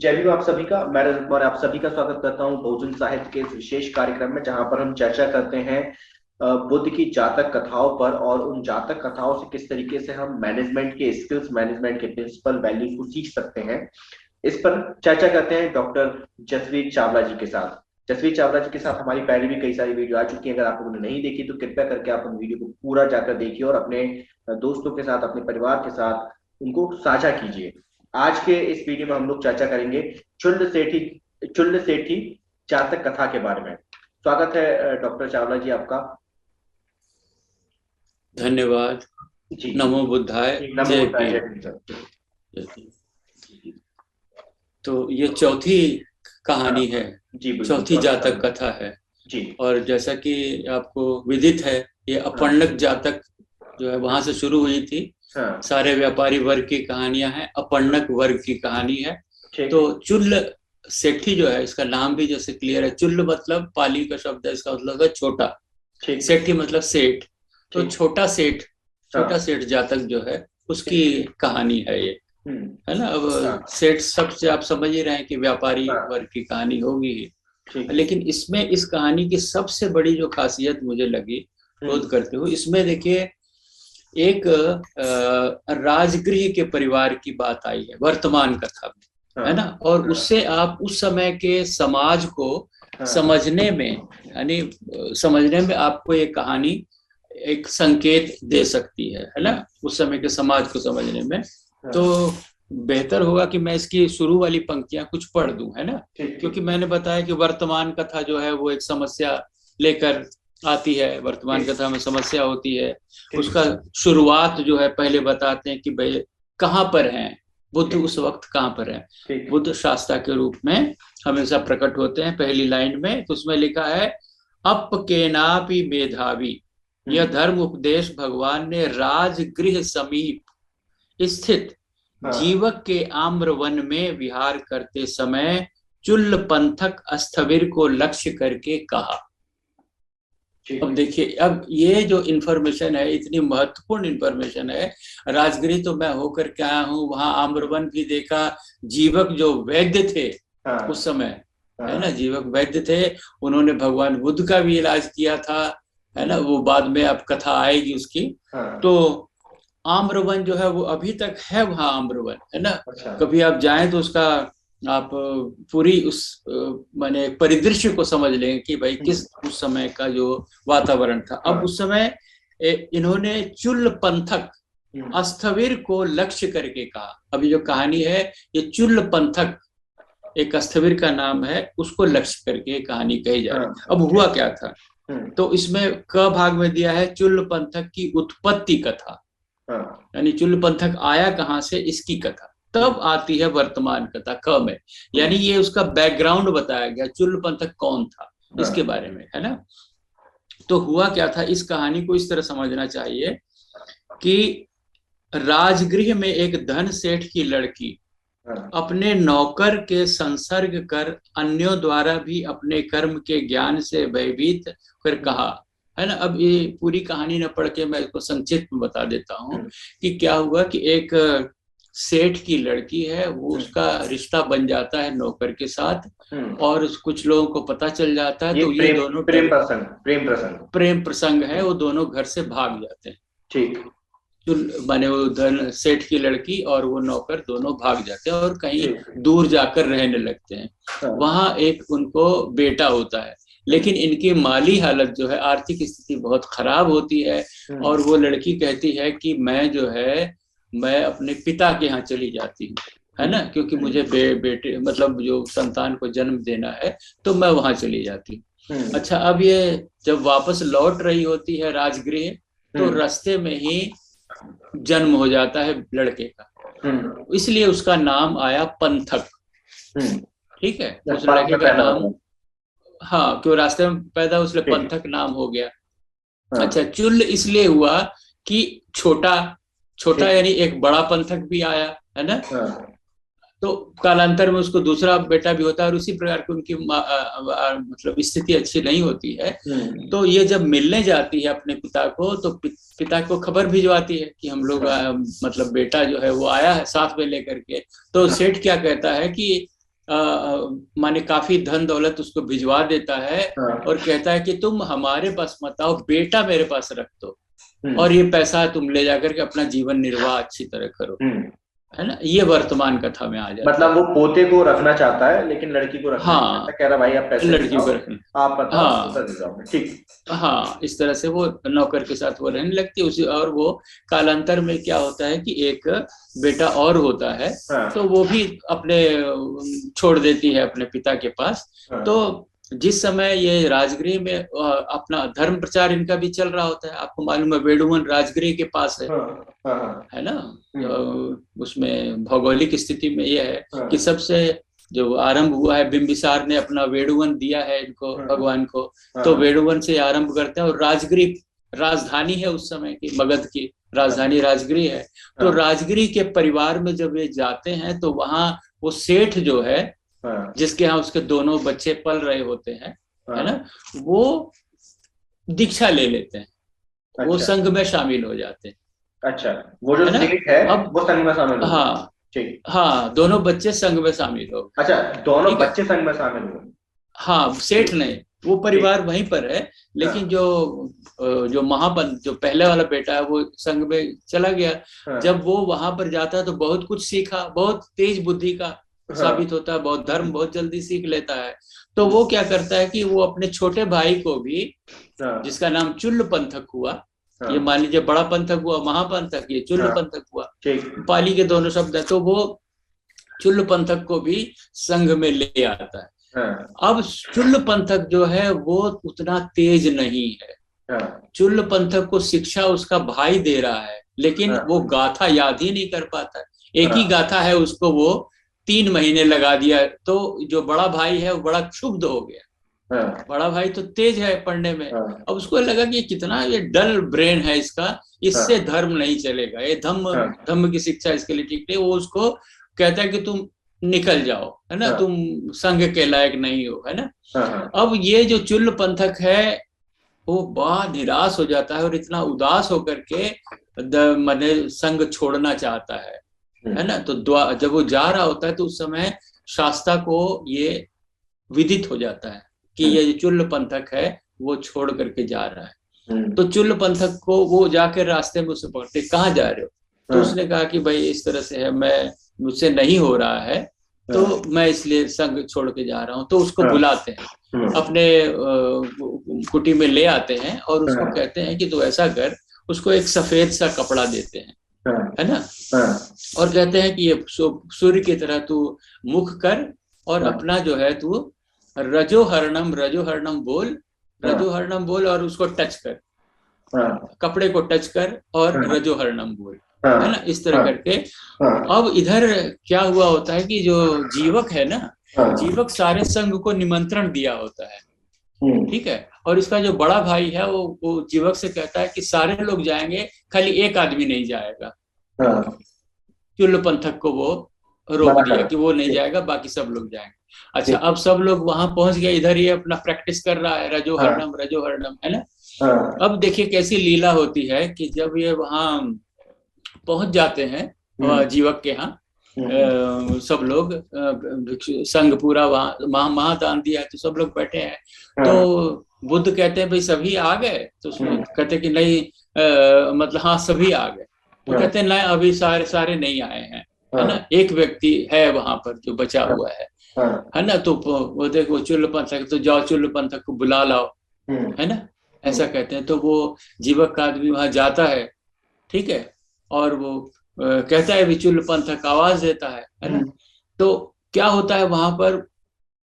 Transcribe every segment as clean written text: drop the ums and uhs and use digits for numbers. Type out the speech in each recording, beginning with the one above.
जय भीम आप सभी का। मैं रजत कुमार आप सभी का स्वागत करता हूं बहुजन साहित्य के इस विशेष कार्यक्रम में, जहां पर हम चर्चा करते हैं बुद्ध की जातक कथाओं पर, और उन जातक कथाओं से किस तरीके से हम मैनेजमेंट के स्किल्स, मैनेजमेंट के प्रिंसिपल वैल्यूज को सीख सकते हैं। इस पर चर्चा करते हैं डॉक्टर जसवीर चावला जी के साथ। जसवीर चावला जी के साथ हमारी पहले भी कई सारी वीडियो आ चुकी है। अगर आप लोगों ने नहीं देखी तो कृपया करके आप उन वीडियो को पूरा जाकर देखिए और अपने दोस्तों के साथ, अपने परिवार के साथ उनको साझा कीजिए। आज के इस वीडियो में हम लोग चर्चा करेंगे चुल्ल सेठी जातक कथा के बारे में। स्वागत है डॉक्टर चावला जी आपका। धन्यवाद। जी नमो बुद्धाय। नमो जय बुद्धाय, जय भीम। भीम सर। जय भीम। तो ये चौथी कहानी है, जी बिल्कुल, चौथी जातक कथा है। जी और जैसा कि आपको विदित है, ये अपण्णक जातक जो है वहां से शुरू हुई थी। हाँ सारे व्यापारी वर्ग की कहानियां हैं, अपण्णक वर्ग की कहानी है। ठीक। तो चुल्ल सेठी जो है, इसका नाम भी जैसे क्लियर है, चुल्ल मतलब पाली का शब्द है, इसका मतलब है छोटा। ठीक सेठी मतलब सेठ। तो ठीक। छोटा हाँ सेठ जातक जो है उसकी ठीक। कहानी है ये, है ना। अब हाँ सेठ सबसे आप समझ ही रहे हैं कि व्यापारी हाँ वर्ग की कहानी होगी ही। ठीक। लेकिन इसमें इस कहानी की सबसे बड़ी जो खासियत मुझे लगी शोध करते हुए, इसमें देखिए एक राजगृह के परिवार की बात आई है वर्तमान कथा में, है ना। हाँ और उससे आप उस समय के समाज को हाँ समझने में, यानी समझने में आपको ये कहानी एक संकेत दे सकती है ना, उस समय के समाज को समझने में। तो बेहतर होगा कि मैं इसकी शुरू वाली पंक्तियां कुछ पढ़ दूं, है ना। क्योंकि मैंने बताया कि वर्तमान कथा जो है वो एक समस्या लेकर आती है, वर्तमान कथा में समस्या होती है। उसका शुरुआत जो है पहले बताते हैं कि भाई कहाँ पर हैं बुद्ध, उस वक्त कहाँ पर है बुद्ध, शास्ता के रूप में हमेशा प्रकट होते हैं। पहली लाइन में तो उसमें लिखा है, अप के नापि मेधावी, यह धर्म उपदेश भगवान ने राजगृह समीप स्थित जीवक के आम्र वन में विहार करते समय चुल्ल पंथक स्थविर को लक्ष्य करके कहा। अब देखिए, अब ये जो इंफॉर्मेशन है, इतनी महत्वपूर्ण इंफॉर्मेशन है। राजगृह तो मैं होकर के आया हूँ, वहां आम्रवन भी देखा। जीवक जो वैद्य थे उस समय, है ना, जीवक वैद्य थे, उन्होंने भगवान बुद्ध का भी इलाज किया था, है ना। वो बाद में अब कथा आएगी उसकी। तो आम्रवन जो है वो अभी तक है वहां, आम्रवन, है ना। कभी आप जाएं तो उसका आप पूरी उस माने परिदृश्य को समझ लेंगे कि भाई किस उस समय का जो वातावरण था। अब उस समय इन्होंने चुल्ल पंथक स्थविर को लक्ष्य करके कहा। अभी जो कहानी है ये चुल्ल पंथक, एक स्थविर का नाम है, उसको लक्ष्य करके कहानी कही जा रही है। अब हुआ क्या था, तो इसमें क भाग में दिया है चुल्ल पंथक की उत्पत्ति कथा, यानी चुल्ल पंथक आया कहां से, इसकी कथा। तब आती है वर्तमान कथा क में, यानी ये उसका बैकग्राउंड बताया गया, चुल्ल पंथक कौन था इसके बारे में, है ना। तो हुआ क्या था, इस कहानी को इस तरह समझना चाहिए कि राजगृह में एक धन सेठ की लड़की अपने नौकर के संसर्ग कर अन्यों द्वारा भी अपने कर्म के ज्ञान से भयभीत कर कहा, है ना। अब ये पूरी कहानी न पढ़ के मैं इसको संक्षिप्त में बता देता हूँ कि क्या हुआ कि एक सेठ की लड़की है, वो उसका रिश्ता बन जाता है नौकर के साथ, और कुछ लोगों को पता चल जाता है। तो ये दोनों प्रेम प्रसंग है, वो दोनों घर से भाग जाते हैं। ठीक, माने वो धन सेठ की लड़की और वो नौकर दोनों भाग जाते हैं और कहीं दूर जाकर रहने लगते हैं। वहां एक उनको बेटा होता है, लेकिन इनकी माली हालत जो है, आर्थिक स्थिति बहुत खराब होती है। और वो लड़की कहती है कि मैं जो है, मैं अपने पिता के यहाँ चली जाती हूँ, है ना, क्योंकि मुझे बेटे मतलब जो संतान को जन्म देना है, तो मैं वहां चली जाती हूँ। अच्छा, अब ये जब वापस लौट रही होती है राजगृह, तो रास्ते में ही जन्म हो जाता है लड़के का, इसलिए उसका नाम आया पंथक। ठीक है, उस लड़के का नाम, हाँ, क्यों रास्ते में पैदा, उसलिए पंथक नाम हो गया। अच्छा, चुल्ल इसलिए हुआ कि छोटा छोटा, यानी एक बड़ा पंथक भी आया, है ना। तो कालांतर में उसको दूसरा बेटा भी होता है, और उसी प्रकार की उनकी मतलब स्थिति अच्छी नहीं होती है। तो ये जब मिलने जाती है अपने पिता को, तो पिता को खबर भिजवाती है कि हम लोग मतलब बेटा जो है वो आया है साथ में लेकर के। तो सेठ क्या कहता है कि माने काफी धन दौलत उसको भिजवा देता है हाँ। और कहता है कि तुम हमारे पास मत आओ, बेटा मेरे पास रख दो हम्म। और ये पैसा तुम ले जाकर के अपना जीवन निर्वाह अच्छी तरह करो, है ना। ये वर्तमान कथा में आ जाता मतलब है। वो पोते को रखना चाहता है लेकिन लड़की को रखना नहीं चाहता, हाँ, कह रहा भाई आप पैसे ले लड़की जाओ, को रखना। आप बताओ हाँ, उधर ले जाओ। ठीक। हाँ, इस तरह से वो नौकर के साथ वो रहने लगती है उसी। और वो कालांतर में क्या होता है कि एक बेटा और होता है, हाँ। तो वो भी अपने छोड़ देती है अपने पिता के पास। हाँ। तो जिस समय ये राजगृह में अपना धर्म प्रचार इनका भी चल रहा होता है, आपको मालूम है वेडुवन राजगृह के पास है, हाँ। हाँ। है ना। उसमें भौगोलिक स्थिति में यह है हाँ। कि सबसे जो आरंभ हुआ है, बिंबिसार ने अपना वेणुवन दिया है इनको, हाँ। भगवान को, हाँ। तो वेणुवन से आरंभ करते हैं। और राजगृह राजधानी है उस समय की, मगध की राजधानी राजगृह है। तो हाँ। राजगृह के परिवार में जब ये जाते हैं तो वहां वो सेठ जो है, हाँ। जिसके यहाँ उसके दोनों बच्चे पल रहे होते हैं, है हाँ। ना, वो दीक्षा ले लेते हैं, वो अच्छा। संघ में शामिल हो जाते हैं, अच्छा, वो जो है ना। सेठ है अब वो संघ में शामिल हो गया। हाँ, ठीक। हाँ, दोनों बच्चे संघ में शामिल हो गए। अच्छा, दोनों ठीक है। बच्चे संघ में शामिल हुए। हाँ, सेठ ठीक। नहीं, वो ठीक। परिवार वहीं पर है, लेकिन हाँ। जो महापंत, जो पहले वाला बेटा है, वो संघ में चला गया। हाँ। जब वो वहां पर जाता है तो बहुत कुछ सीखा, बहुत तेज बुद्धि का हाँ। साबित होता है, बहुत धर्म बहुत जल्दी सीख लेता है। तो वो क्या करता है कि वो अपने छोटे भाई को भी, हाँ। जिसका नाम चुल्ल पंथक हुआ, हाँ। ये मान लीजिए बड़ा पंथक हुआ महापंथक, ये चुल्ल हाँ। पंथक हुआ, ठीक। पाली के दोनों शब्द है, तो वो चुल्ल पंथक को भी संघ में ले आता है। हाँ। अब चुल्ल पंथक जो है वो उतना तेज नहीं है। हाँ। चुल्ल पंथक को शिक्षा उसका भाई दे रहा है, लेकिन हाँ। वो गाथा याद ही नहीं कर पाता। एक ही हाँ। गाथा है, उसको वो 3 महीने लगा दिया। तो जो बड़ा भाई है वो बड़ा क्षुब्ध हो गया। हाँ। बड़ा भाई तो तेज है पढ़ने में, हाँ। अब उसको लगा कि कितना ये डल ब्रेन है इसका, इससे हाँ। धर्म नहीं चलेगा, ये धम्म हाँ। धम्म की शिक्षा इसके लिए ठीक नहीं। वो उसको कहता है कि तुम निकल जाओ, है ना, हाँ। तुम संघ के लायक नहीं हो, है ना। हाँ। अब ये जो चुल्ल पंथक है वो बड़ा निराश हो जाता है और इतना उदास होकर के माने संघ छोड़ना चाहता है ना। तो जब वो जा रहा होता है तो उस समय शास्ता को ये विदित हो जाता है कि ये जो चुल्ल पंथक है वो छोड़ करके जा रहा है। तो चुल्ल पंथक को वो जाकर रास्ते में उससे पकड़ते, कहाँ जा रहे हो? तो उसने कहा कि भाई इस तरह से है, मैं मुझसे नहीं हो रहा है, तो मैं इसलिए संघ छोड़ के जा रहा हूँ। तो उसको बुलाते हैं, अपने कुटी में ले आते हैं और उसको कहते हैं कि तू ऐसा कर, उसको एक सफेद सा कपड़ा देते हैं, है ना, और कहते हैं कि ये सूर्य की तरह तू मुख कर और अपना जो है तू रजोहर्णम बोल, रजोहर्णम बोल और उसको टच कर, कपड़े को टच कर और रजोहर्णम बोल, है ना, इस तरह करके। अब इधर क्या हुआ होता है कि जो जीवक है ना, जीवक सारे संघ को निमंत्रण दिया होता है, ठीक है, और इसका जो बड़ा भाई है वो जीवक से कहता है कि सारे लोग जाएंगे, खाली एक आदमी नहीं जाएगा। चुल्ल पंथक को वो रोक दिया कि वो नहीं जाएगा, बाकी सब लोग जाएंगे। अच्छा, अब सब लोग वहां पहुंच गए, इधर ये अपना प्रैक्टिस कर रहा है, रजोहर्णम रजोहर्णम, है ना। अब देखिए कैसी लीला होती है कि जब ये वहां पहुंच जाते हैं जीवक के यहाँ, सब लोग संघ पूरा वहां महादान दिया है, तो सब लोग बैठे हैं। तो बुद्ध कहते हैं भाई सभी आ गए? तो उसमें कहते कि नहीं, मतलब हाँ सभी आ गए। तो कहते हैं नहीं, अभी सारे नहीं आए हैं, है ना, एक व्यक्ति है वहां पर जो बचा हुआ है ना। तो वो देखो चुल्ल पंथक, तो जाओ चुल्ल पंथक को बुला लाओ, है ना, ऐसा कहते हैं। तो वो जीवक का आदमी वहां जाता है, ठीक है, और वो कहता है चुल्ल पंथक आवाज देता है ना। तो क्या होता है वहां पर,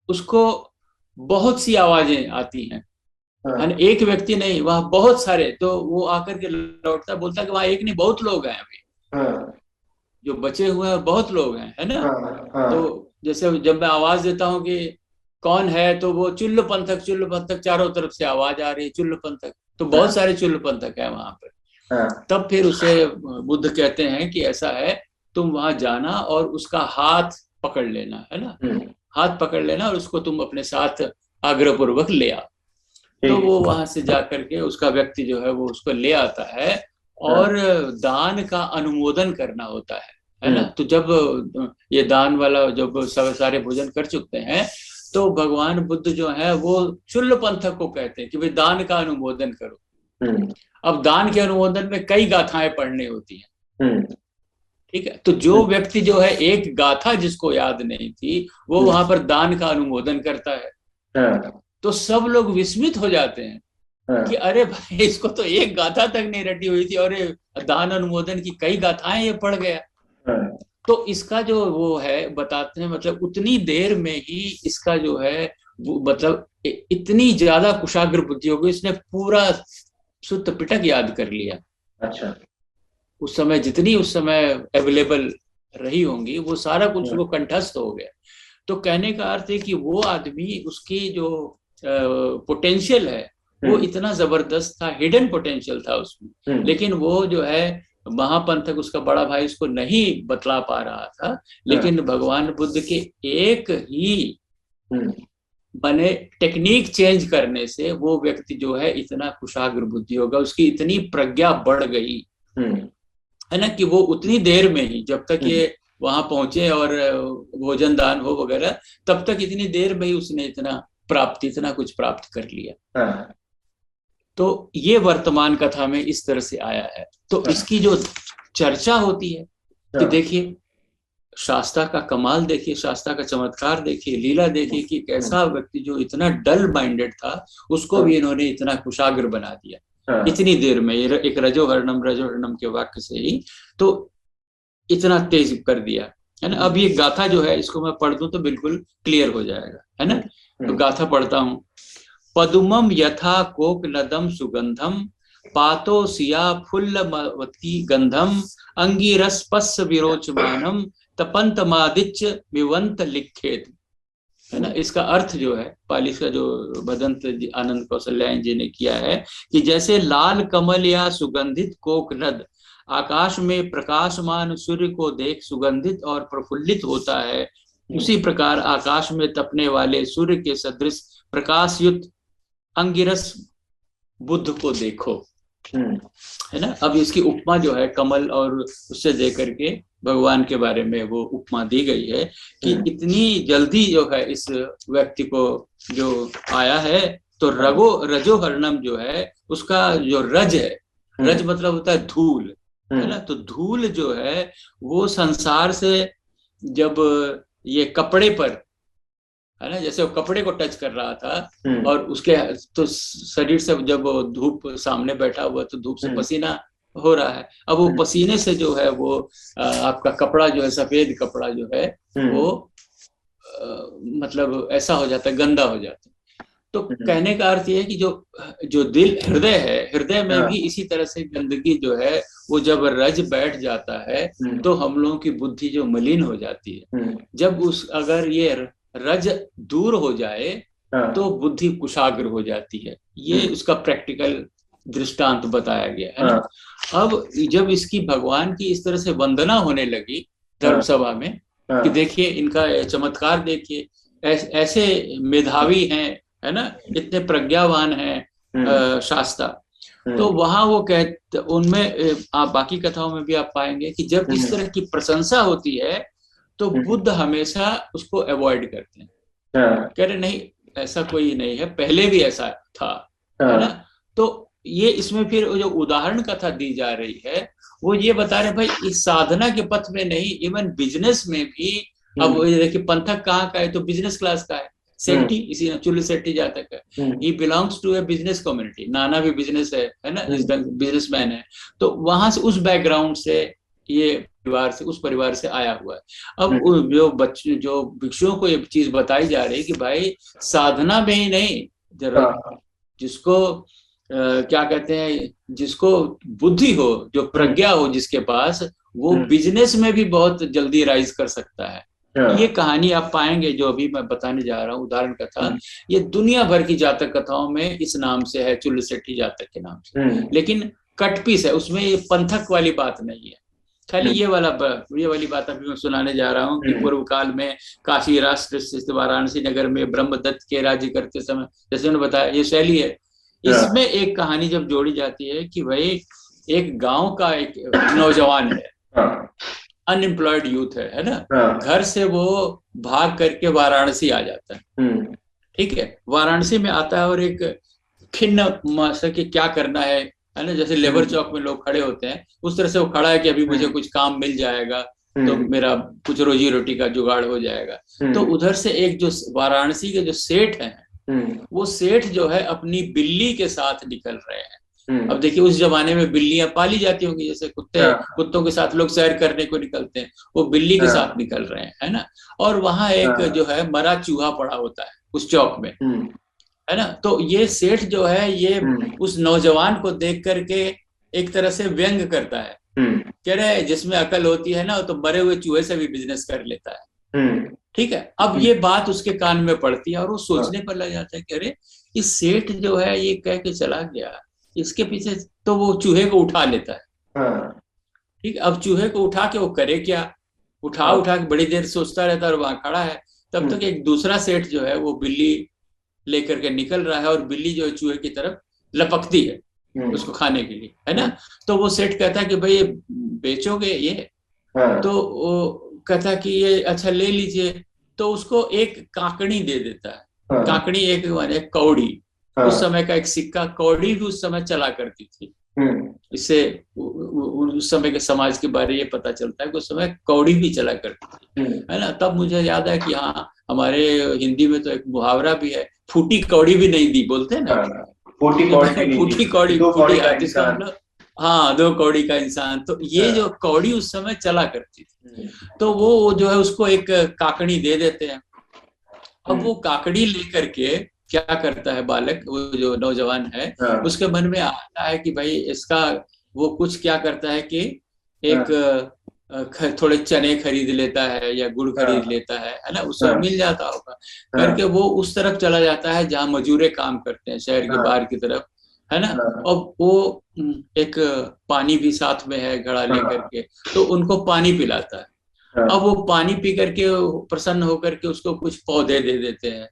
उसको बहुत सी आवाजें आती हैं, एक व्यक्ति नहीं, वहां बहुत सारे। तो वो आकर के लौटता, बोलता कि वहां एक नहीं बहुत लोग हैं अभी, जो बचे हुए हैं बहुत लोग हैं, है ना। तो जैसे जब मैं आवाज देता हूँ कि कौन है, तो वो चुल्ल पंथक चारों तरफ से आवाज आ रही है, चुल्ल पंथक, तो बहुत सारे चुल्ल पंथक है वहां पर। तब फिर उसे बुद्ध कहते हैं कि ऐसा है, तुम वहां जाना और उसका हाथ पकड़ लेना, है ना, हाथ पकड़ लेना और उसको तुम अपने साथ आग्रह पूर्वक ले आओ। तो वो वहां से जा करके उसका व्यक्ति जो है वो उसको ले आता है और दान का अनुमोदन करना होता है। है ना। तो जब ये दान वाला जब सब सारे भोजन कर चुके हैं तो भगवान बुद्ध जो है वो चुल्ल पंथक को कहते हैं कि भाई दान का अनुमोदन करो। अब दान के अनुमोदन में कई गाथाएं पढ़नी होती हैं, ठीक है। तो जो व्यक्ति जो है एक गाथा जिसको याद नहीं थी वो वहां पर दान का अनुमोदन करता है, तो सब लोग विस्मित हो जाते हैं कि अरे भाई इसको तो एक गाथा तक नहीं रटी हुई थी और ये दान अनुमोदन की कई गाथाएं ये पढ़ गया। तो इसका जो वो है बताते हैं मतलब उतनी देर में ही इसका जो है मतलब इतनी ज्यादा कुशाग्र बुद्धि हो गई, इसने पूरा सुत्त पिटक याद कर लिया। अच्छा। उस समय जितनी उस समय अवेलेबल रही होंगी वो सारा कुछ उसको कंठस्थ हो गया। तो कहने का अर्थ है कि वो आदमी उसकी जो पोटेंशियल है वो इतना जबरदस्त था, हिडन पोटेंशियल था उसमें, लेकिन वो जो है महापंथक उसका बड़ा भाई उसको नहीं बतला पा रहा था। लेकिन भगवान बुद्ध के एक ही बने टेक्निक चेंज करने से वो व्यक्ति जो है इतना कुशाग्र बुद्धि होगा, उसकी इतनी प्रज्ञा बढ़ गई है ना कि वो उतनी देर में ही जब तक ये वहां पहुंचे और भोजन दान हो वगैरह तब तक इतनी देर में ही उसने इतना कुछ प्राप्त कर लिया। तो ये वर्तमान कथा में इस तरह से आया है। तो इसकी जो चर्चा होती है कि देखिए शास्त्रा का कमाल देखिए, शास्त्रा का चमत्कार देखिए, लीला देखिए कि कैसा व्यक्ति जो इतना डल माइंडेड था उसको भी इन्होंने इतना कुशाग्र बना दिया इतनी देर में। एक रजोहर्णम के वाक्य से ही तो इतना तेज कर दिया है ना। अब ये गाथा जो है इसको मैं पढ़ दूं तो बिल्कुल क्लियर हो जाएगा, है ना। तो गाथा पढ़ता हूं। पदुमम यथा कोकनदम सुगंधम पातो सिया फुल्लमवती गंधम अंगिरसपस्स विरोचमानम तपंत मादिच विवंत लिखेत, है ना। इसका अर्थ जो है पाली का जो भदंत आनंद कौशल्यायन जी ने किया है कि जैसे लाल कमल या सुगंधित कोकनद आकाश में प्रकाशमान सूर्य को देख सुगंधित और प्रफुल्लित होता है, उसी प्रकार आकाश में तपने वाले सूर्य के सदृश प्रकाशयुक्त अंगिरस बुद्ध को देखो, है ना। अब इसकी उपमा जो है कमल और उससे दे करके भगवान के बारे में वो उपमा दी गई है कि इतनी जल्दी जो है इस व्यक्ति को जो आया है तो रजोहर्णम जो है उसका जो रज है, रज मतलब होता है धूल, है ना। तो धूल जो है वो संसार से जब ये कपड़े पर, है ना, जैसे वो कपड़े को टच कर रहा था और उसके तो शरीर से जब वो धूप सामने बैठा हुआ तो धूप से पसीना हो रहा है। अब वो पसीने से जो है वो आपका कपड़ा जो है सफेद कपड़ा जो है वो मतलब ऐसा हो जाता है, गंदा हो जाता है। तो कहने का अर्थ ये है कि जो दिल हृदय है, हृदय में भी इसी तरह से गंदगी जो है वो जब रज बैठ जाता है तो हम लोगों की बुद्धि जो मलिन हो जाती है। जब अगर ये रज दूर हो जाए तो बुद्धि कुशाग्र हो जाती है। ये उसका प्रैक्टिकल दृष्टांत बताया गया है ना। अब जब इसकी भगवान की इस तरह से वंदना होने लगी धर्मसभा में कि देखिए इनका चमत्कार देखिए, ऐसे मेधावी हैं, है ना, इतने प्रज्ञावान हैं शास्त्रा। तो वहां वो कहते उनमें आप बाकी कथाओं में भी आप पाएंगे कि जब इस तरह की प्रशंसा होती है तो बुद्ध हमेशा उसको अवॉइड करते हैं, कह रहे नहीं ऐसा कोई नहीं है, पहले भी ऐसा था, है ना। तो ये इसमें फिर जो उदाहरण कथा दी जा रही है वो ये बता रहे भाई इस साधना के पथ में नहीं, इवन बिजनेस में भी। अब देखिए पंथक कहाँ का है तो बिजनेस क्लास का है, सेट्टी इसी चुल्ली सेट्टी जातक है, he belongs to a business community, नाना भी बिजनेस है ना, बिजनेसमैन है। तो वहां से उस बैकग्राउंड से ये परिवार से उस परिवार से आया हुआ है। अब जो बच्चे जो भिक्षुओं को ये चीज बताई जा रही है कि भाई साधना में ही नहीं, जिसको क्या कहते हैं, जिसको बुद्धि हो, जो प्रज्ञा हो जिसके पास, वो बिजनेस में भी बहुत जल्दी राइज कर सकता है। ये कहानी आप पाएंगे जो अभी मैं बताने जा रहा हूँ उदाहरण कथा, ये दुनिया भर की जातक कथाओं में इस नाम से है, चुल्ल सेट्टी जातक के नाम से, लेकिन कटपीस है उसमें, ये पंथक वाली बात नहीं है। खाली ये वाली बात अभी मैं सुनाने जा रहा हूँ कि पूर्व काल में काशी राष्ट्र स्थित वाराणसी नगर में ब्रह्मदत्त के राज्य करते समय, जैसे उन्होंने बताया ये शैली है। इसमें एक कहानी जब जोड़ी जाती है कि भाई एक गांव का एक नौजवान है, अनएम्प्लॉयड यूथ है ना, हाँ, घर से वो भाग करके वाराणसी आ जाता है। ठीक है, वाराणसी में आता है और एक खिन्न मास्टर कि क्या करना है ना, जैसे लेबर चौक में लोग खड़े होते हैं उस तरह से वो खड़ा है कि अभी मुझे कुछ काम मिल जाएगा तो मेरा कुछ रोजी रोटी का जुगाड़ हो जाएगा। तो उधर से एक जो वाराणसी के जो सेठ हैं, वो सेठ जो है अपनी बिल्ली के साथ निकल रहे हैं। अब देखिए उस जमाने में बिल्लियां पाली जाती होंगी, जैसे कुत्तों के साथ लोग सैर करने को निकलते हैं, वो बिल्ली के साथ निकल रहे हैं, है ना। और वहां एक जो है मरा चूहा पड़ा होता है उस चौक में, है ना। तो ये सेठ जो है ये उस नौजवान को देख करके एक तरह से व्यंग करता है, कह रहे जिसमें अकल होती है ना तो मरे हुए चूहे से भी बिजनेस कर लेता है। ठीक है, अब ये बात उसके कान में पड़ती है और वो सोचने पर लग जाता है कि अरे इस सेठ जो है ये कह के चला गया, इसके पीछे, तो वो चूहे को उठा लेता है। ठीक है, अब चूहे को उठा के वो करे क्या, उठा के बड़ी देर सोचता रहता है और वहां खड़ा है। तब तक एक दूसरा सेठ जो है वो बिल्ली लेकर के निकल रहा है और बिल्ली जो है चूहे की तरफ लपकती है उसको खाने के लिए, है ना। तो वो सेठ कहता है कि भाई ये बेचोगे ये, तो वो कहता है कि ये अच्छा ले लीजिए। तो उसको एक काकड़ी दे देता है। काकड़ी एक माने कौड़ी, उस समय का एक सिक्का, कौड़ी भी उस समय चला करती थी। इससे उस समय के समाज के बारे में ये पता चलता है कि उस समय कौड़ी भी चला करती थी, है ना। तब मुझे याद है कि हाँ हमारे हिंदी में तो एक मुहावरा भी है, फूटी कौड़ी भी नहीं दी, बोलते हैं ना, फूटी कौड़ी फूटी हाथी का मतलब, हाँ 2 कौड़ी का इंसान। तो ये जो कौड़ी उस समय चला करती थी, तो वो जो है उसको एक काकड़ी दे देते हैं। अब वो काकड़ी लेकर के क्या करता है बालक, वो जो नौजवान है, उसके मन में आता है कि भाई इसका, वो कुछ क्या करता है कि एक थोड़े चने खरीद लेता है या गुड़ खरीद लेता है ना, उससे मिल जाता होगा करके वो उस तरफ चला जाता है जहाँ मजूरे काम करते हैं शहर के बाहर की तरफ, है ना। और वो एक पानी भी साथ में है घड़ा लेकर के, तो उनको पानी पिलाता है। अब वो पानी पी करके प्रसन्न होकर के उसको कुछ पौधे दे देते हैं,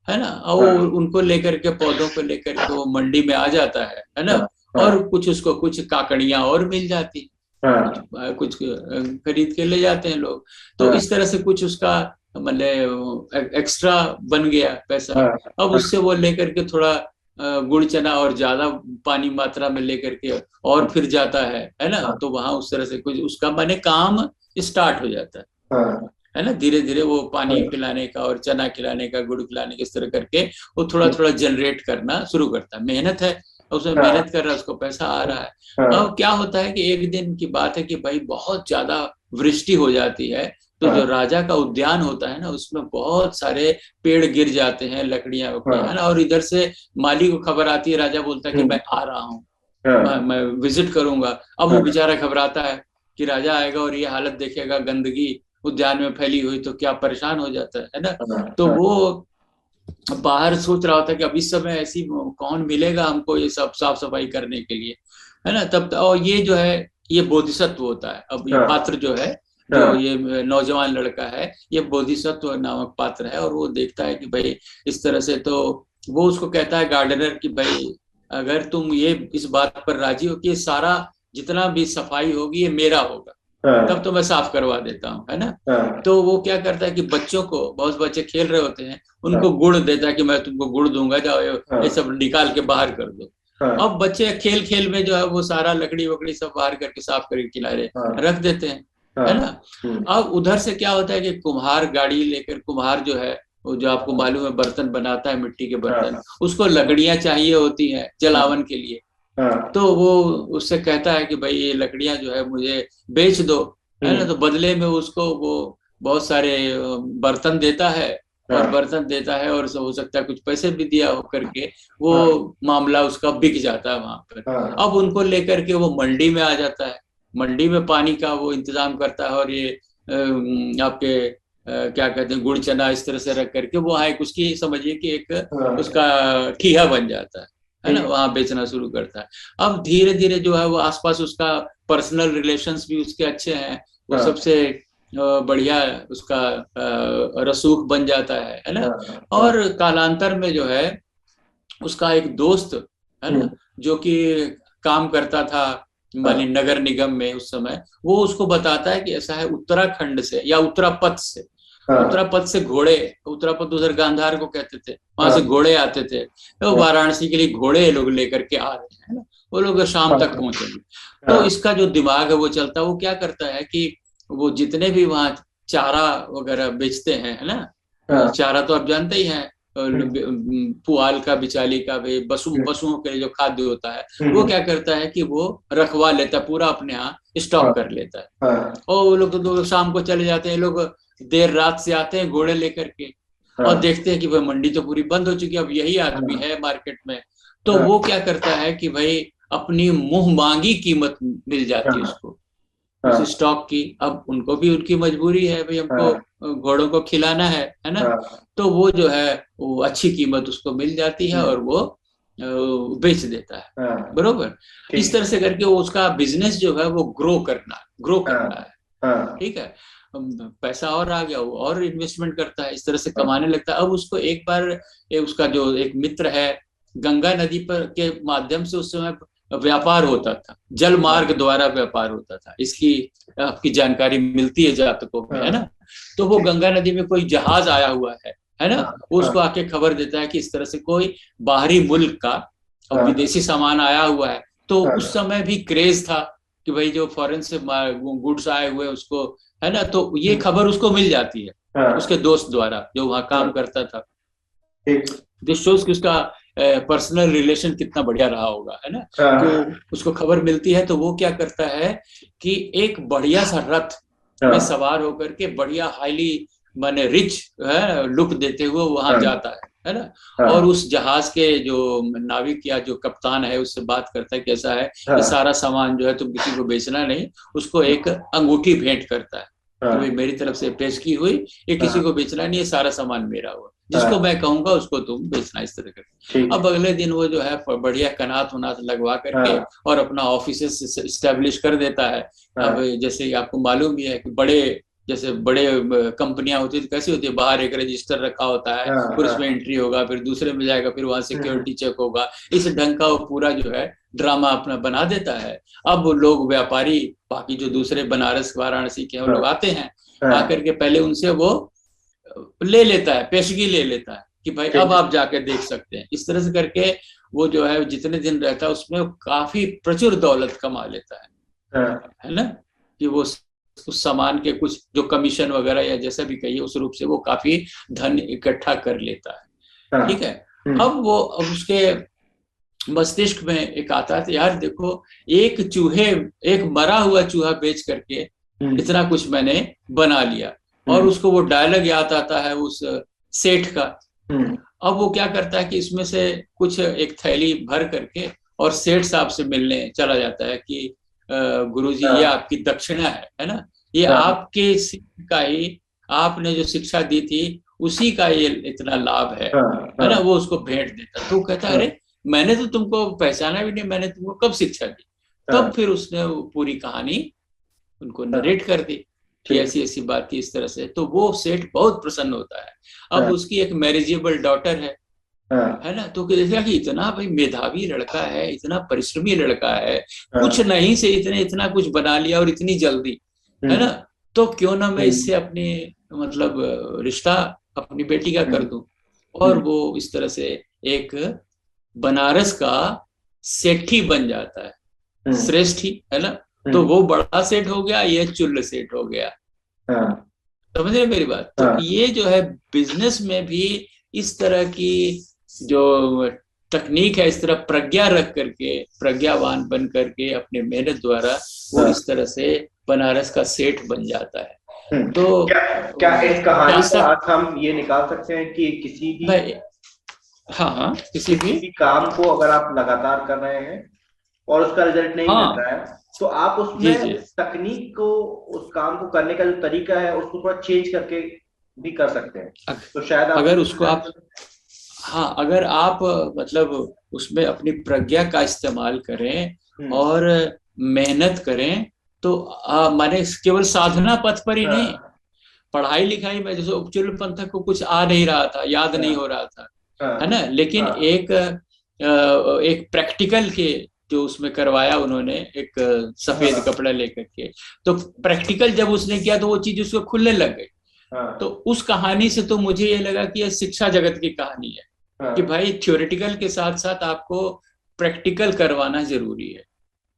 है ना। और वो उनको लेकर के, पौधों को लेकर के वो मंडी में आ जाता है ना। और कुछ उसको कुछ काकड़ियां और मिल जाती, कुछ खरीद के ले जाते हैं लोग। तो इस तरह से कुछ उसका मतलब एक्स्ट्रा बन गया पैसा। अब उससे वो लेकर के थोड़ा गुड़ चना और ज्यादा पानी मात्रा में लेकर के और फिर जाता है ना। तो वहां उस तरह से कुछ उसका माने काम स्टार्ट हो जाता है ना। धीरे धीरे वो पानी पिलाने का और चना खिलाने का, गुड़ खिलाने का, इस तरह करके वो थोड़ा थोड़ा जनरेट करना शुरू करता है। मेहनत है, उसमें मेहनत कर रहा है, उसको पैसा आ रहा है। अब क्या होता है कि एक दिन की बात है कि भाई बहुत ज्यादा वृष्टि हो जाती है, तो जो राजा का उद्यान होता है ना उसमें बहुत सारे पेड़ गिर जाते हैं, लकड़ियां है ना। और इधर से माली को खबर आती है, राजा बोलता है कि मैं आ रहा हूँ, मैं विजिट करूंगा। अब वो बेचारा घबराता है कि राजा आएगा और ये हालत देखेगा, गंदगी उद्यान में फैली हुई, तो क्या परेशान हो जाता है ना। तो वो बाहर सोच रहा होता है कि अब इस समय ऐसी कौन मिलेगा हमको ये सब साफ सफाई करने के लिए, है ना। तब और ये जो है ये बोधिसत्व होता है। अब ये पात्र जो है, जो ये नौजवान लड़का है, ये बोधिसत्व नामक पात्र है। और वो देखता है कि भाई इस तरह से, तो वो उसको कहता है गार्डनर कि भाई अगर तुम ये इस बात पर राजी हो कि सारा जितना भी सफाई होगी ये मेरा होगा, तब तो मैं साफ करवा देता हूँ, है ना। तो वो क्या करता है कि बच्चों को, बहुत बच्चे खेल रहे होते हैं, उनको गुड़ देता है कि मैं तुमको गुड़ दूंगा, जाओ ये सब निकाल के बाहर कर दो। अब बच्चे खेल खेल में जो है वो सारा लकड़ी वकड़ी सब बाहर करके साफ करके किनारे रख देते हैं, है ना। अब उधर से क्या होता है कि कुम्हार गाड़ी लेकर, कुम्हार जो है वो जो आपको मालूम है बर्तन बनाता है, मिट्टी के बर्तन, उसको लकड़ियां चाहिए होती हैं जलावन के लिए। तो वो उससे कहता है कि भाई ये लकड़ियां जो है मुझे बेच दो, है ना। तो बदले में उसको वो बहुत सारे बर्तन देता है, और बर्तन देता है और हो सकता है कुछ पैसे भी दिया हो करके वो मामला उसका बिक जाता है वहां पर। अब उनको लेकर के वो मंडी में आ जाता है, मंडी में पानी का वो इंतजाम करता है, और ये आपके क्या कहते हैं गुड़ चना इस तरह से रख करके वो एक उसकी समझिए कि एक उसका ठीहा बन जाता है ना, वहां बेचना शुरू करता है। अब धीरे धीरे जो है वो आसपास उसका पर्सनल रिलेशंस भी उसके अच्छे हैं, वो सबसे बढ़िया उसका रसूख बन जाता है ना। और कालांतर में जो है उसका एक दोस्त है ना, जो कि काम करता था मानी नगर निगम में उस समय, वो उसको बताता है कि ऐसा है उत्तराखंड से या उत्तरापथ से, उत्तरापथ से घोड़े, उत्तरापथ उधर गांधार को कहते थे, वहां से घोड़े आते थे, तो वाराणसी के लिए घोड़े ये लोग लेकर के आ रहे हैं ना, वो लोग शाम तक पहुंचेंगे। तो इसका जो दिमाग है वो चलता है, वो क्या करता है कि वो जितने भी वहाँ चारा वगैरह बेचते हैं, है ना, चारा तो आप जानते ही हैं, पुआल का, बिचाली का, भी पशुओं के लिए जो खाद्य होता है, वो क्या करता है कि वो रखवा लेता है पूरा, अपने यहाँ स्टॉक कर लेता है। और वो लोग तो शाम को चले जाते हैं, लोग देर रात से आते हैं घोड़े लेकर के, और देखते हैं कि भाई मंडी तो पूरी बंद हो चुकी है, अब यही आदमी है मार्केट में, तो वो क्या करता है कि भाई अपनी मुंह मांगी कीमत मिल जाती है उसको उस स्टॉक की। अब उनको भी उनकी मजबूरी है, भाई हमको घोड़ों को खिलाना है ना, तो वो जो है वो अच्छी कीमत उसको मिल जाती है और वो बेच देता है, बरोबर। इस तरह से करके वो उसका बिजनेस जो है वो ग्रो करना है, ठीक है। पैसा और आ गया, वो और इन्वेस्टमेंट करता है, इस तरह से कमाने लगता है। अब उसको एक बार उसका जो एक मित्र है, गंगा नदी पर के माध्यम से उस समय व्यापार होता था, जल मार्ग द्वारा व्यापार होता था, इसकी आपकी जानकारी मिलती है जातकों में, है ना। तो वो गंगा नदी में कोई जहाज आया हुआ है ना, वो उसको आके खबर देता है कि इस तरह से कोई बाहरी मुल्क का और विदेशी सामान आया हुआ है। तो उस समय भी क्रेज था कि भाई जो फॉरेन से गुड्स आए हुए उसको, है ना, तो ये खबर उसको मिल जाती है उसके दोस्त द्वारा जो वहां काम करता था। दिस शोज कि उसका पर्सनल रिलेशन कितना बढ़िया रहा होगा, है ना। तो उसको खबर मिलती है, तो वो क्या करता है कि एक बढ़िया सा रथ में सवार होकर के बढ़िया हाईली माने रिच लुक देते हुए वहां जाता है ना। और उस जहाज के जो नाविक या जो कप्तान है उससे बात करता है, कैसा है ये सारा सामान जो है तुम किसी को बेचना नहीं, उसको एक अंगूठी भेंट करता है कि भाई मेरी तरफ से पेश की हुई, ये किसी को बेचना नहीं, ये सारा सामान मेरा हुआ, जिसको मैं कहूंगा उसको तुम बेचना, इस तरह करके। अब अगले दिन वो जो है बढ़िया कनात वनात लगवा करके और अपना ऑफिस स्टैब्लिश कर देता है। अब जैसे आपको मालूम ही है कि जैसे बड़े कंपनियां होती है तो कैसी होती है, बाहर एक रजिस्टर रखा होता है, फिर उसमें एंट्री होगा, फिर दूसरे में जाएगा, फिर वहां सिक्योरिटी चेक होगा, इस ढंग का वो पूरा जो है ड्रामा अपना बना देता है। अब लोग व्यापारी बाकी जो दूसरे बनारस वाराणसी के लोग आते हैं, आकर के पहले उनसे वो ले लेता है, पेशगी ले लेता है कि भाई अब आप जाके देख सकते हैं। इस तरह से करके वो जो है जितने दिन रहता है उसमें काफी प्रचुर दौलत कमा लेता है ना, कि वो उस सामान के कुछ जो कमीशन वगैरह या जैसा भी कहिए उस रूप से वो काफी धन इकट्ठा कर लेता है, ठीक है। अब उसके मस्तिष्क में एक आता है, यार देखो एक मरा हुआ चूहा बेच करके इतना कुछ मैंने बना लिया, और उसको वो डायलॉग याद आता है उस सेठ का। अब वो क्या करता है कि इसमें से कुछ एक थैली भर करके और सेठ साहब से मिलने चला जाता है कि गुरुजी ये आपकी दक्षिणा है ना, ये आपके का ही, आपने जो शिक्षा दी थी उसी का ये इतना लाभ है ना। वो उसको भेंट देता, तो कहता है अरे मैंने तो तुमको पहचाना भी नहीं, मैंने तुमको कब शिक्षा दी। तब फिर उसने पूरी कहानी उनको नरेट कर दी कि ऐसी ऐसी बात थी, इस तरह से। तो वो सेठ बहुत प्रसन्न होता है। अब उसकी एक मैरिजेबल डॉटर है ना, तो देखा कि इतना भाई मेधावी लड़का है, इतना परिश्रमी लड़का है, कुछ नहीं से इतना कुछ बना लिया और इतनी जल्दी, है ना, तो क्यों ना मैं इससे अपनी मतलब रिश्ता अपनी बेटी का कर दूं। और वो इस तरह से एक बनारस का सेठी बन जाता है, श्रेष्ठी, है ना। तो वो बड़ा सेठ हो गया, ये चुल्ल सेठ हो गया, समझ रहे मेरी बात। तो ये जो है बिजनेस में भी इस तरह की जो तकनीक है, इस तरह प्रज्ञा रख करके, प्रज्ञावान बन करके अपने मेहनत द्वारा वो इस तरह से बनारस का सेठ बन जाता है। तो क्या इस कहानी से आज हम ये निकाल सकते हैं कि किसी भी काम को अगर आप लगातार कर रहे हैं और उसका रिजल्ट नहीं मिल रहा है, तो आप उसमें तकनीक को, उस काम को करने का जो तरीका है उसको थोड़ा चेंज करके भी कर सकते हैं। तो शायद अगर उसको आप अगर आप मतलब उसमें अपनी प्रज्ञा का इस्तेमाल करें और मेहनत करें, तो माने केवल साधना पथ पर ही नहीं, पढ़ाई लिखाई में जैसे उपचुल्ल पंथक को कुछ आ नहीं रहा था, याद नहीं हो रहा था, है ना, लेकिन एक प्रैक्टिकल के जो उसमें करवाया उन्होंने एक सफेद कपड़ा लेकर के, तो प्रैक्टिकल जब उसने किया तो वो चीज उसको खुलने लग गई। तो उस कहानी से तो मुझे ये लगा कि यह शिक्षा जगत की कहानी है कि भाई थ्योरेटिकल के साथ साथ आपको प्रैक्टिकल करवाना जरूरी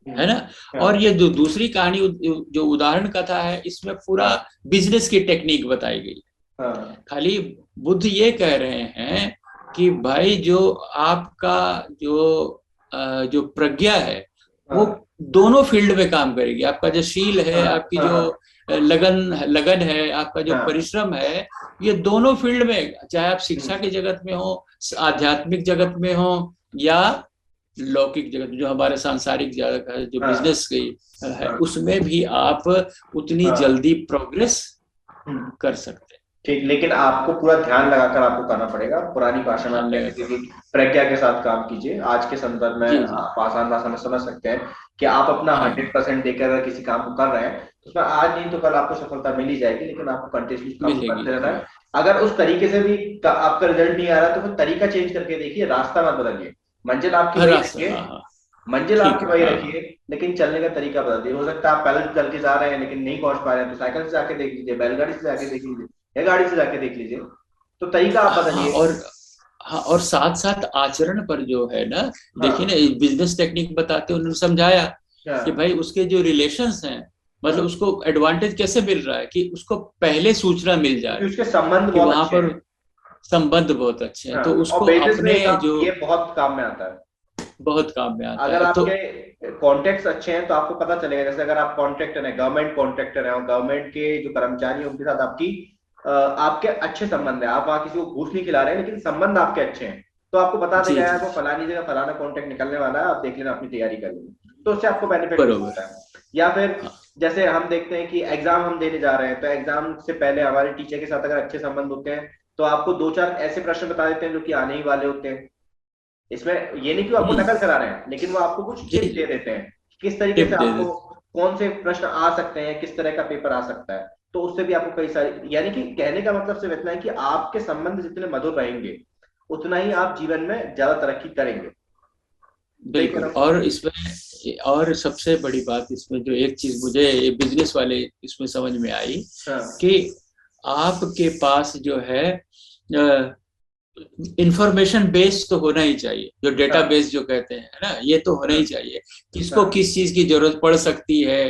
है ना। और ये जो दूसरी कहानी जो उदाहरण कथा है, इसमें पूरा बिजनेस की टेक्निक बताई गई है। खाली बुद्ध ये कह रहे हैं कि भाई जो आपका जो प्रज्ञा है वो दोनों फील्ड में काम करेगी। आपका जो शील है, आपकी जो लगन है, आपका जो परिश्रम है, ये दोनों फील्ड में, चाहे आप शिक्षा के जगत में हो, आध्यात्मिक जगत में हो, या लौकिक जगत जो हमारे सांसारिक जगत है, जो बिजनेस की है, उसमें भी आप उतनी जल्दी प्रोग्रेस कर सकते हैं। ठीक, लेकिन आपको पूरा ध्यान लगाकर आपको करना पड़ेगा। पुरानी भाषा में आप कहते थे कि प्रज्ञा के साथ काम कीजिए। आज के संदर्भ में आप आसान भाषा में समझ सकते हैं कि आप अपना 100% देकर अगर किसी काम को कर रहे हैं तो उसमें आज नहीं तो कल आपको सफलता मिल ही जाएगी, लेकिन आपको कंटिन्यूअसली काम करते रहना है। अगर उस तरीके से भी आपका रिजल्ट नहीं आ रहा तो फिर तरीका चेंज करके देखिए, रास्ता मत बदलिए। मंजिल आपकी वही रखिए, मंजिल आपकी वही रखिए, लेकिन चलने का तरीका बदल दिए। हो सकता है आप पैदल चल के जा रहे हैं लेकिन नहीं पहुंच पा रहे हैं, तो साइकिल से जाके देख लीजिए, बैलगाड़ी से जाके देख लीजिए, या गाड़ी से जाके देख लीजिए। तो तरीका आप बदलिए। और साथ साथ आचरण पर जो है ना, देखिए ना, बिजनेस टेक्निक बताते उन्होंने समझाया कि भाई उसके जो रिलेशंस हैं, मतलब उसको एडवांटेज कैसे मिल रहा है कि उसको पहले सूचना मिल जाए, उसके संबंध वहां पर संबंध बहुत अच्छे हैं, तो उसको अपने जो ये बहुत काम में आता है, बहुत काम में आता है। अगर आपके कॉन्टेक्ट्स अच्छे हैं तो आपको पता चलेगा। जैसे अगर आप कॉन्ट्रैक्टर हैं, गवर्नमेंट कॉन्ट्रैक्टर हैं, और गवर्नमेंट के जो कर्मचारी हैं उनके साथ आपके अच्छे संबंध है, आप वहां किसी को घूस नहीं खिला रहे हैं, लेकिन संबंध आपके अच्छे हैं, तो आपको बता देगा यार वो फलानी जगह फलाना कॉन्ट्रैक्ट निकलने वाला है, आप देख लेना, अपनी तैयारी कर लेना, तो उससे आपको बेनिफिट होता है। या फिर जैसे हम देखते हैं कि एग्जाम हम देने जा रहे हैं, तो एग्जाम से पहले हमारे टीचर के साथ अगर अच्छे संबंध होते हैं तो आपको 2-4 ऐसे प्रश्न बता देते हैं जो कि आने ही वाले होते हैं। इसमें ये नहीं कि वो आपको नकल करा रहे हैं, लेकिन वो आपको कुछ टिप्स दे देते हैं किस तरीके से आपको कौन से प्रश्न आ सकते हैं, किस तरह का पेपर आ सकता है। तो उससे भी आपको कई सारी, यानी कि कहने का मतलब सिर्फ इतना है कि आपके संबंध जितने मधुर रहेंगे उतना ही आप जीवन में ज्यादा तरक्की करेंगे। बिल्कुल। और इसमें और सबसे बड़ी बात इसमें जो एक चीज मुझे बिजनेस वाले इसमें समझ में आई कि आपके पास जो है इंफॉर्मेशन बेस तो होना ही चाहिए, जो डेटा बेस जो कहते हैं ना, ये तो होना ही चाहिए, किसको किस चीज की जरूरत पड़ सकती है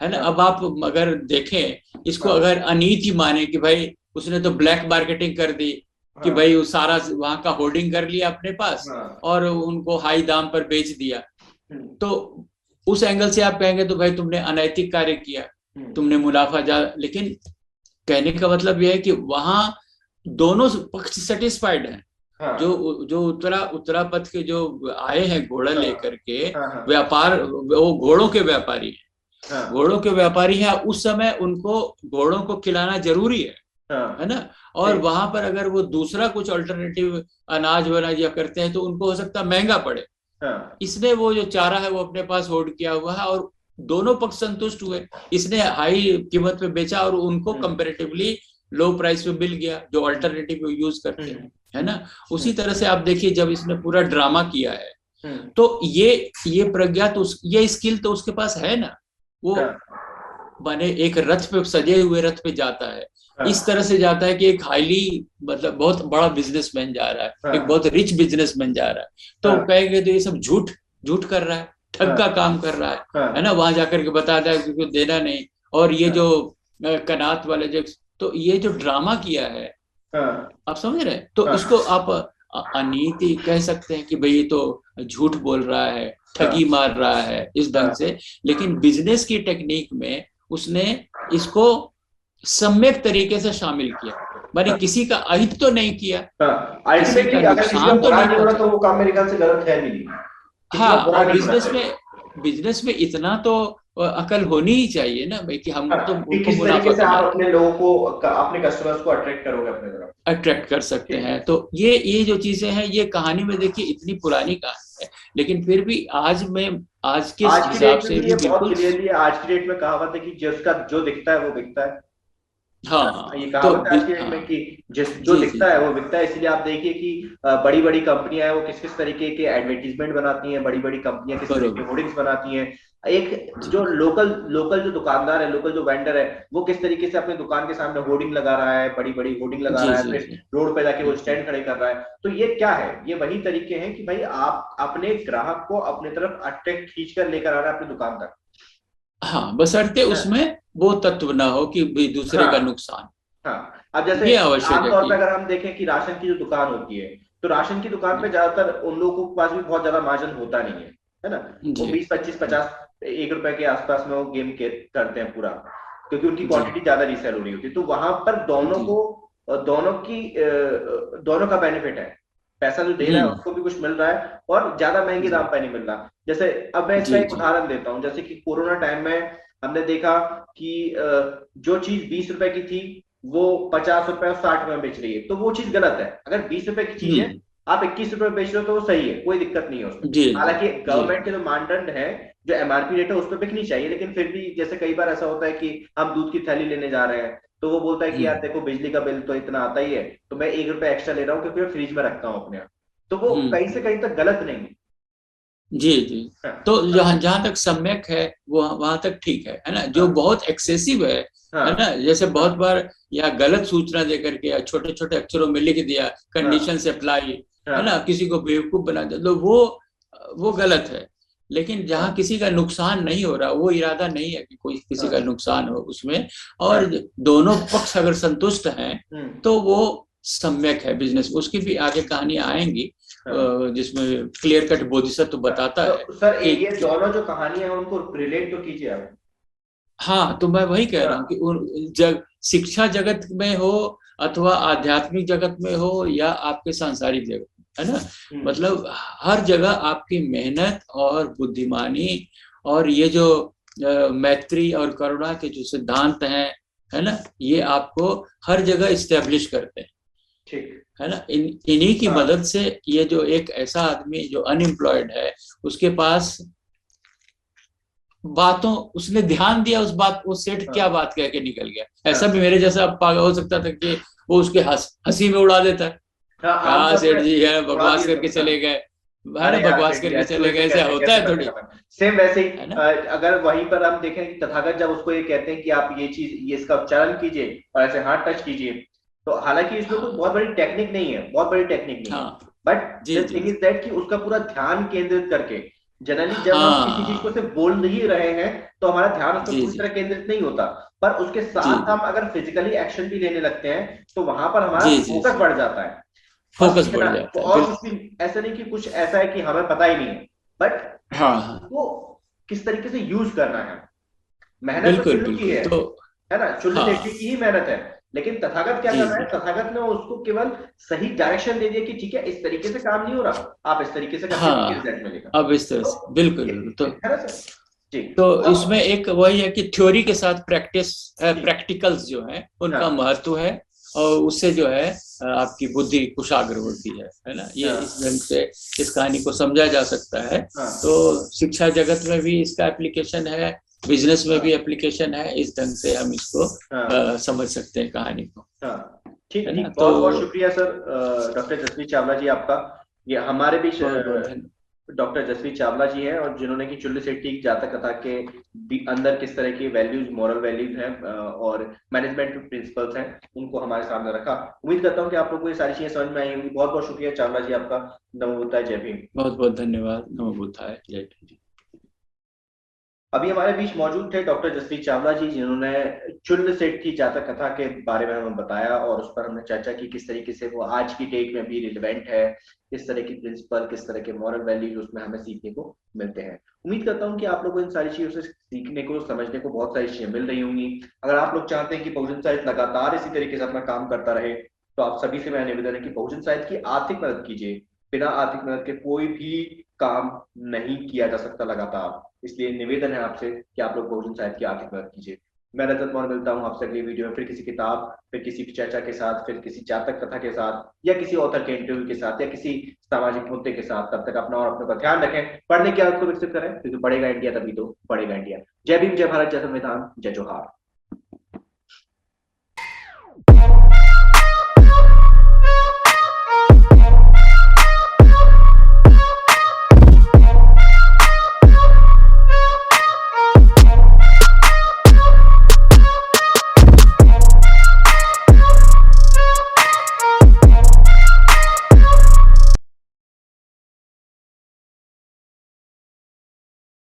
ना। अब आप अगर देखें इसको, अगर अनीति माने कि भाई उसने तो ब्लैक मार्केटिंग कर दी कि भाई वो सारा वहां का होर्डिंग कर लिया अपने पास और उनको हाई दाम पर बेच दिया, तो उस एंगल से आप कहेंगे तो भाई तुमने अनैतिक कार्य किया, तुमने मुनाफा ज्यादा। लेकिन कहने का मतलब यह है कि वहां दोनों पक्ष सेटिस्फाइड हैं। जो उत्तरा पथ के जो आए हैं घोड़ा लेकर के व्यापार, वो घोड़ों के व्यापारी हैं, घोड़ों के व्यापारी हैं। उस समय उनको घोड़ों को खिलाना जरूरी है ना। और वहां पर अगर वो दूसरा कुछ अल्टरनेटिव अनाज वनाज या करते हैं तो उनको हो सकता है महंगा पड़े, इसने वो जो चारा है वो अपने पास होल्ड किया हुआ है और दोनों पक्ष संतुष्ट हुए। इसने हाई कीमत पे बेचा और उनको कंपैरेटिवली लो प्राइस पे मिल गया जो अल्टरनेटिव यूज करते हैं, है ना। उसी तरह से आप देखिए जब इसने पूरा ड्रामा किया है तो ये प्रज्ञा तो ये स्किल तो उसके पास है ना। वो माने एक रथ पे, सजे हुए रथ पे जाता है, इस तरह से जाता है कि एक हाईली, मतलब बहुत बड़ा बिजनेसमैन जा रहा है, एक बहुत रिच बिजनेसमैन जा रहा है। तो कहेंगे तो ये सब झूठ कर रहा है, ठग का काम कर रहा है ना। वहां जाकर के बताता है क्योंकि देना नहीं। और ये जो कनात वाले जो, तो ये जो ड्रामा किया है आप समझ रहे हैं, तो इसको आप अनीति कह सकते हैं कि भाई ये तो झूठ बोल रहा है, ठगी मार रहा है इस ढंग से। लेकिन बिजनेस की टेक्निक में उसने इसको सम्यक तरीके से शामिल किया, माने किसी का अहित तो नहीं किया, किसी का नुकसान तो नहीं किया, तो वो काम मेरे ख्याल से गलत है नहीं। हाँ, और बिजनेस में इतना तो अकल होनी ही चाहिए ना भाई कि हम तो किस तरीके से आप अपने लोगों को, अपने कस्टमर्स को अट्रैक्ट करोगे अपने तरफ, अट्रैक्ट कर सकते हैं। तो ये जो चीजें हैं, ये कहानी में देखिए इतनी पुरानी कहानी है, लेकिन फिर भी आज के हिसाब से भी बिल्कुल, आज की डेट में कहावत है कि जिसका जो दिखता है वो बिकता है। ये तो कहावत है आज के डेट में कि जिस जो जी जी दिखता है वो बिकता है। इसलिए आप देखिए कि बड़ी बड़ी कंपनियां हैं वो किस किस तरीके के एडवर्टीजमेंट बनाती हैं, बड़ी बड़ी कंपनियां किस तरीके के बरोबर होर्डिंग्स बनाती हैं। एक जी जो लोकल लोकल जो दुकानदार है, लोकल जो वेंडर है, वो किस तरीके से अपनी दुकान के सामने होर्डिंग लगा रहा है, बड़ी बड़ी होर्डिंग लगा जी रहा है, जी फिर जी रोड पे जाके वो हम्म, स्टैंड खड़े कर रहा है। तो ये क्या है? ये वही तरीके हैं कि भाई आप अपने ग्राहक को अपने तरफ अट्रैक्ट खींच कर लेकर आ रहा है अपनी दुकान तक। हाँ, बशर्ते हाँ उसमें वो तत्व ना हो कि भी दूसरे का हाँ नुकसान। हाँ। अब जैसे ये आवश्यक है आमतौर कि पे अगर हम देखें कि राशन की जो दुकान होती है, तो राशन की दुकान पे ज्यादातर उन लोगों के पास भी बहुत ज्यादा मार्जिन होता नहीं है ना। वो जी 20 25 50 1 रुपए के आसपास में वो गेम के करते हैं पूरा, क्योंकि उनकी जी क्वांटिटी ज्यादा रीसेल हो रही होती है। तो वहां पर दोनों जी को दोनों का बेनिफिट है। पैसा जो दे रहा है हम्म उसको भी कुछ मिल रहा है और ज्यादा महंगे जी दाम पे नहीं मिल रहा। जैसे अब मैं इसका जी एक जी उदाहरण देता हूँ, जैसे कि कोरोना टाइम में हमने देखा कि जो चीज 20 रुपए की थी वो 50 रुपए और 60 रुपए में बेच रही है, तो वो चीज गलत है। अगर 20 रुपए की चीज है, हम्म आप 21 रुपए में बेच रहे हो, तो वो सही है, कोई दिक्कत नहीं है उसमें। जी जी हालांकि जी गवर्नमेंट के जो मानदंड है, जो एमआरपी रेट है, उस पर बिकनी चाहिए, लेकिन फिर भी जैसे कई बार ऐसा होता है कि हम दूध की थैली लेने जा रहे हैं, तो वो बोलता है कि यार हम्म देखो बिजली का बिल तो इतना आता ही है, तो मैं 1 रुपए एक्स्ट्रा ले रहा हूँ क्योंकि मैं फ्रिज में रखता हूँ अपने यहाँ। तो वो कहीं से हम्म कहीं तक गलत नहीं जी जी। है। तो हाँ जहाँ जहाँ तक सम्यक है वो वहां तक ठीक है ना। जो हाँ बहुत एक्सेसिव है हाँ ना, जैसे बहुत हाँ बार या गलत सूचना देकर के या छोटे छोटे अक्षरों में लिख दिया हाँ कंडीशन से अप्लाई, है ना, हाँ किसी को बेवकूफ बना दिया, तो वो गलत है। लेकिन जहाँ हाँ किसी का नुकसान नहीं हो रहा, वो इरादा नहीं है कि कोई किसी का हाँ नुकसान हो उसमें, और हाँ। दोनों पक्ष अगर संतुष्ट हैं, हम्म। तो वो सम्यक है बिजनेस। उसकी भी आगे कहानी आएंगी हाँ जिसमें क्लियर कट बोधिसत्व हाँ। बताता है तो सर कि ये दोनों जो कहानियां हैं उनको रिलेट तो कीजिए आप। हाँ, तो मैं वही कह रहा हूँ कि हाँ शिक्षा जगत में हो अथवा आध्यात्मिक जगत में हो या आपके सांसारिक जगत में, है ना, हम्म मतलब हर जगह आपकी मेहनत और बुद्धिमानी और ये जो मैत्री और करुणा के जो सिद्धांत हैं, है ना, ये आपको हर जगह इस्टेब्लिश करते हैं, ठीक। है ना। इन्हीं की हाँ मदद से ये जो एक ऐसा आदमी जो अनएम्प्लॉयड है, उसके पास बातों उसने ध्यान दिया, उस बात वो सेठ क्या हाँ बात कह के निकल गया। ऐसा हाँ भी मेरे जैसा पागल हो सकता था कि वो उसके हंसी में उड़ा देता है, हाँ। कहा आमतौर सेठ पे जी है उड़ा बकवास दिए करके सब। हाँ। चले गए, है ना, अरे यार बकवास सेठ जी करके तू चले गए, ऐसे ऐसा कैसे होता कैसे है कर थोड़ी, देगा मैं। सेम वैसे ही है ना। अगर वहीं पर हम देखें कि तथागत जब उसको ये कहते हैं कि आप ये चीज ये इसका उच्चारण कीजिए और ऐसे हाथ टच कीजिए, तो हालांकि इसमें कोई हाँ बहुत बड़ी टेक्निक नहीं है, बहुत बड़ी टेक्निक नहीं है। हाँ but G the G thing G is that कि उसका पूरा ध्यान केंद्रित करके, जनरली जब हम किसी चीज को हाँ सिर्फ बोल ही रहे हैं तो हमारा ध्यान उस पर जी पूरी जी तरह केंद्रित नहीं होता, पर उसके जी साथ हम अगर फिजिकली एक्शन भी लेने लगते हैं तो वहां पर हमारा जी जी फोकस जी बढ़ जाता है। बस फोकस इतना, बढ़ जाता है और कुछ बिल्कुल। भी ऐसा नहीं कि कुछ ऐसा है कि हमें पता ही नहीं है, बट हाँ हाँ उसको किस तरीके से यूज करना है। मेहनत तो बिल्कुल चुल्लू की बिल्कुल। है ना, चुल्लू सेठी हाँ की ही मेहनत है। लेकिन तथागत क्या जी कर रहा है? जी तथागत ने उसको केवल सही डायरेक्शन दे दिया कि ठीक है इस तरीके से काम नहीं हो रहा, आप इस तरीके से करके देखिए हाँ, रिजल्ट मिलेगा। अब इस तरह तो से बिल्कुल ये बिल्कुल। है ना सर। जी। तो इसमें अब एक वही है कि थ्योरी के साथ प्रैक्टिस, जी प्रैक्टिकल्स जो है उनका हाँ महत्व है, और उससे जो है आपकी बुद्धि कुशाग्र होती है ना। ये इस हाँ ढंग से इस कहानी को समझा जा सकता है। हाँ तो शिक्षा जगत में भी इसका एप्लीकेशन है, बिजनेस में भी हाँ एप्लीकेशन है, इस ढंग से हम इसको हाँ समझ सकते हैं कहानी को, हाँ। ठीक है ना। ठीक, तो बहुत बहुत शुक्रिया सर, डॉक्टर जसवीत चावला जी आपका। ये हमारे बीच बहुत बहुत धन्यवाद। डॉक्टर जसवीत चावला जी हैं, और जिन्होंने कि चुल्लू सेट्टी जातक कथा के अंदर किस तरह की वैल्यूज, मॉरल वैल्यूज हैं और मैनेजमेंट प्रिंसिपल्स हैं, उनको हमारे सामने रखा। उम्मीद करता हूँ कि आप लोगों को ये सारी चीजें समझ में आई होंगी। बहुत बहुत शुक्रिया चावला जी आपका। नमो बुद्धाय, जय भीम। बहुत बहुत धन्यवाद। नमो बुद्धाय, जय हिंद। अभी हमारे बीच मौजूद थे डॉक्टर जसवीत चावला जी, जिन्होंने चुल्ल सेट्टी जातक कथा के बारे में हमें बताया और उस पर हमने चर्चा की किस तरीके से वो आज की डेट में भी रिलेवेंट है, किस तरह की प्रिंसिपल, किस तरह के मॉरल वैल्यूज उसमें हमें सीखने को मिलते हैं। उम्मीद करता हूँ कि आप लोगों को इन सारी चीजों से सीखने को, समझने को बहुत सारी चीजें मिल रही होंगी। अगर आप लोग चाहते हैं कि बहुजन साहित्य लगातार इसी तरीके से अपना काम करता रहे, तो आप सभी से मेरा निवेदन है कि बहुजन साहित्य की आर्थिक मदद कीजिए। बिना आर्थिक मदद के कोई भी काम नहीं किया जा सकता लगातार, इसलिए निवेदन है आपसे कि आप लोग बहुजन साहित्य की आर्थिक मदद कीजिए। मैं रजत मौर्य मिलता हूँ आपसे अगली वीडियो में, फिर किसी किताब, फिर किसी चर्चा के साथ, फिर किसी जातक कथा के साथ, या किसी ऑथर के इंटरव्यू के साथ, या किसी सामाजिक मुद्दे के साथ। तब तक अपना और अपने का ध्यान रखें, पढ़ने की आदत को विकसित करें, क्योंकि पढ़ेगा इंडिया तभी तो बढ़ेगा इंडिया। जय भीम, जय भारत, जय संविधान, जय जोहार।